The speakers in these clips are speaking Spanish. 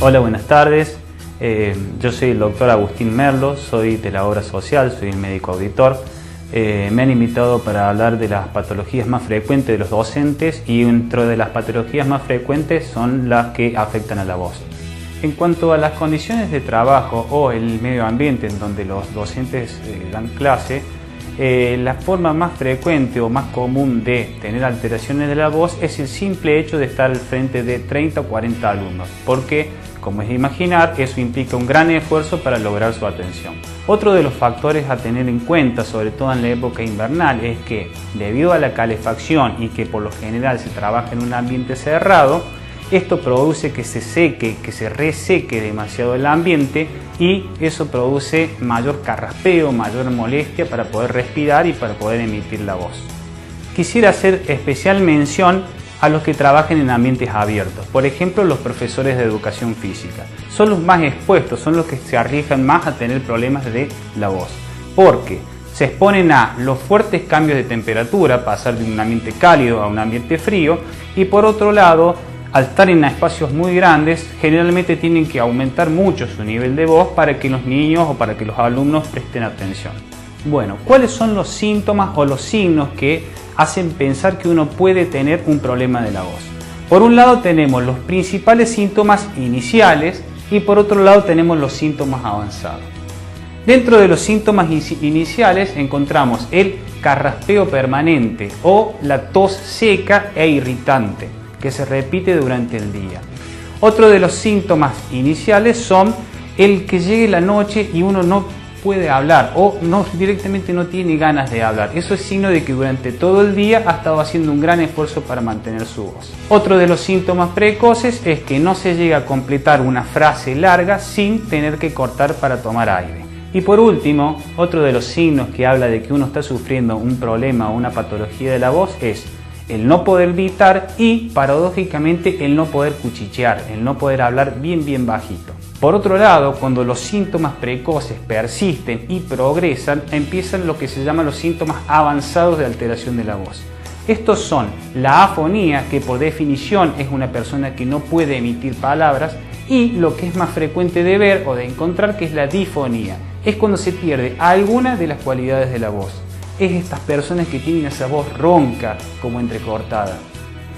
Hola, buenas tardes. Yo soy el doctor Agustín Merlo, soy de la obra social, soy el médico auditor. Me han invitado para hablar de las patologías más frecuentes de los docentes y dentro de las patologías más frecuentes son las que afectan a la voz. En cuanto a las condiciones de trabajo o el medio ambiente en donde los docentes dan clase, la forma más frecuente o más común de tener alteraciones de la voz es el simple hecho de estar al frente de 30 o 40 alumnos, porque, como es de imaginar, eso implica un gran esfuerzo para lograr su atención. Otro de los factores a tener en cuenta, sobre todo en la época invernal, es que debido a la calefacción y que por lo general se trabaja en un ambiente cerrado, esto produce que se seque, que se reseque demasiado el ambiente y eso produce mayor carraspeo, mayor molestia para poder respirar y para poder emitir la voz. Quisiera hacer especial mención a los que trabajan en ambientes abiertos, por ejemplo los profesores de educación física. Son los más expuestos, son los que se arriesgan más a tener problemas de la voz, porque se exponen a los fuertes cambios de temperatura, pasar de un ambiente cálido a un ambiente frío, y por otro lado, al estar en espacios muy grandes, generalmente tienen que aumentar mucho su nivel de voz para que los niños o para que los alumnos presten atención. Bueno, ¿cuáles son los síntomas o los signos que hacen pensar que uno puede tener un problema de la voz? Por un lado tenemos los principales síntomas iniciales y por otro lado tenemos los síntomas avanzados. Dentro de los síntomas iniciales encontramos el carraspeo permanente o la tos seca e irritante que se repite durante el día. Otro de los síntomas iniciales son el que llegue la noche y uno no puede hablar o directamente no tiene ganas de hablar. Eso es signo de que durante todo el día ha estado haciendo un gran esfuerzo para mantener su voz. Otro de los síntomas precoces es que no se llega a completar una frase larga sin tener que cortar para tomar aire. Y por último, otro de los signos que habla de que uno está sufriendo un problema o una patología de la voz es el no poder gritar y, paradójicamente, el no poder cuchichear, el no poder hablar bien bajito. Por otro lado, cuando los síntomas precoces persisten y progresan, empiezan lo que se llaman los síntomas avanzados de alteración de la voz. Estos son la afonía, que por definición es una persona que no puede emitir palabras, y lo que es más frecuente de ver o de encontrar, que es la difonía. Es cuando se pierde alguna de las cualidades de la voz. Es estas personas que tienen esa voz ronca, como entrecortada.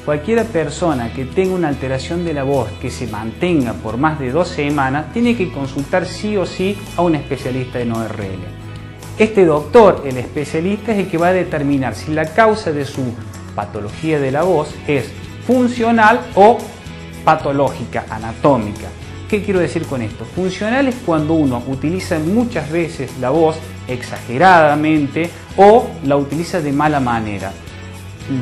Cualquier persona que tenga una alteración de la voz que se mantenga por más de 2 semanas tiene que consultar sí o sí a un especialista en ORL. Este doctor, el especialista, es el que va a determinar si la causa de su patología de la voz es funcional o patológica, anatómica. ¿Qué quiero decir con esto? Funcional es cuando uno utiliza muchas veces la voz exageradamente o la utiliza de mala manera.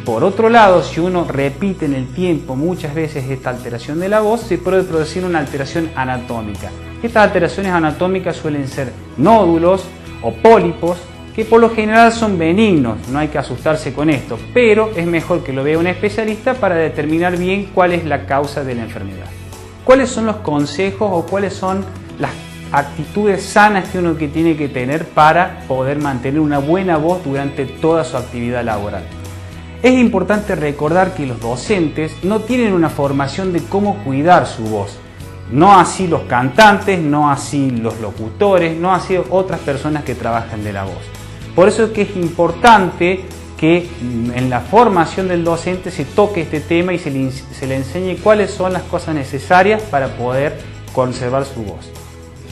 Por otro lado, si uno repite en el tiempo muchas veces esta alteración de la voz, se puede producir una alteración anatómica. Estas alteraciones anatómicas suelen ser nódulos o pólipos, que por lo general son benignos, no hay que asustarse con esto, pero es mejor que lo vea un especialista para determinar bien cuál es la causa de la enfermedad. ¿Cuáles son los consejos o cuáles son las actitudes sanas que uno tiene que tener para poder mantener una buena voz durante toda su actividad laboral? Es importante recordar que los docentes no tienen una formación de cómo cuidar su voz. No así los cantantes, no así los locutores, no así otras personas que trabajan de la voz. Por eso es que es importante que en la formación del docente se toque este tema y se le enseñe cuáles son las cosas necesarias para poder conservar su voz.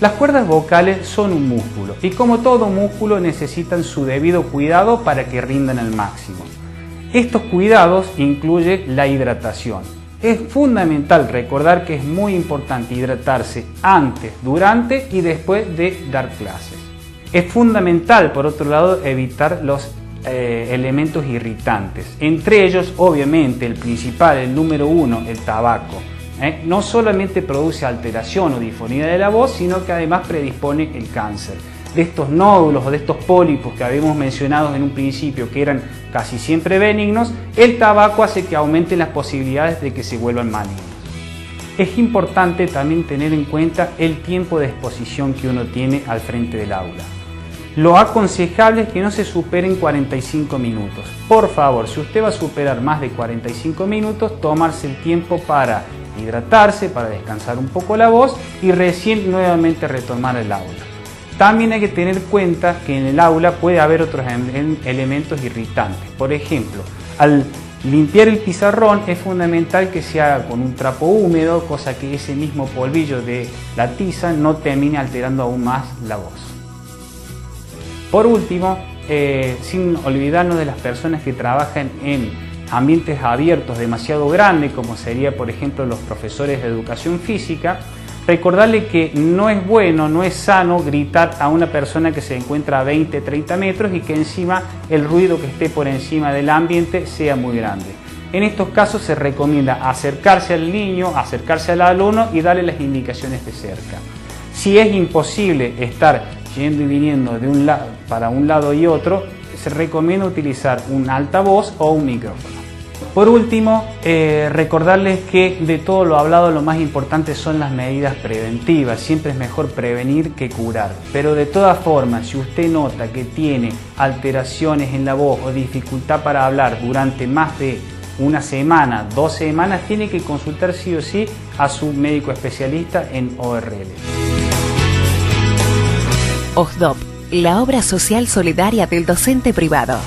Las cuerdas vocales son un músculo y como todo músculo necesitan su debido cuidado para que rindan al máximo. Estos cuidados incluyen la hidratación. Es fundamental recordar que es muy importante hidratarse antes, durante y después de dar clases. Es fundamental, por otro lado, evitar los elementos irritantes. Entre ellos, obviamente, el principal, el número 1, el tabaco. No solamente produce alteración o disfonía de la voz, sino que además predispone el cáncer. De estos nódulos o de estos pólipos que habíamos mencionado en un principio, que eran casi siempre benignos, el tabaco hace que aumenten las posibilidades de que se vuelvan malignos. Es importante también tener en cuenta el tiempo de exposición que uno tiene al frente del aula. Lo aconsejable es que no se superen 45 minutos. Por favor, si usted va a superar más de 45 minutos, tomarse el tiempo para hidratarse, para descansar un poco la voz y recién nuevamente retomar el aula. También hay que tener en cuenta que en el aula puede haber otros elementos irritantes. Por ejemplo, al limpiar el pizarrón es fundamental que se haga con un trapo húmedo, cosa que ese mismo polvillo de la tiza no termine alterando aún más la voz. Por último, sin olvidarnos de las personas que trabajan en ambientes abiertos demasiado grandes, como sería por ejemplo los profesores de educación física, recordarle que no es bueno, no es sano gritar a una persona que se encuentra a 20-30 metros y que encima el ruido que esté por encima del ambiente sea muy grande. En estos casos se recomienda acercarse al niño, acercarse al alumno y darle las indicaciones de cerca. Si es imposible estar yendo y viniendo de un lado para un lado y otro, se recomienda utilizar un altavoz o un micrófono. Por último, recordarles que de todo lo hablado lo más importante son las medidas preventivas. Siempre es mejor prevenir que curar. Pero de todas formas, si usted nota que tiene alteraciones en la voz o dificultad para hablar durante más de una semana, 2 semanas, tiene que consultar sí o sí a su médico especialista en ORL. OSDOP, la obra social solidaria del docente privado.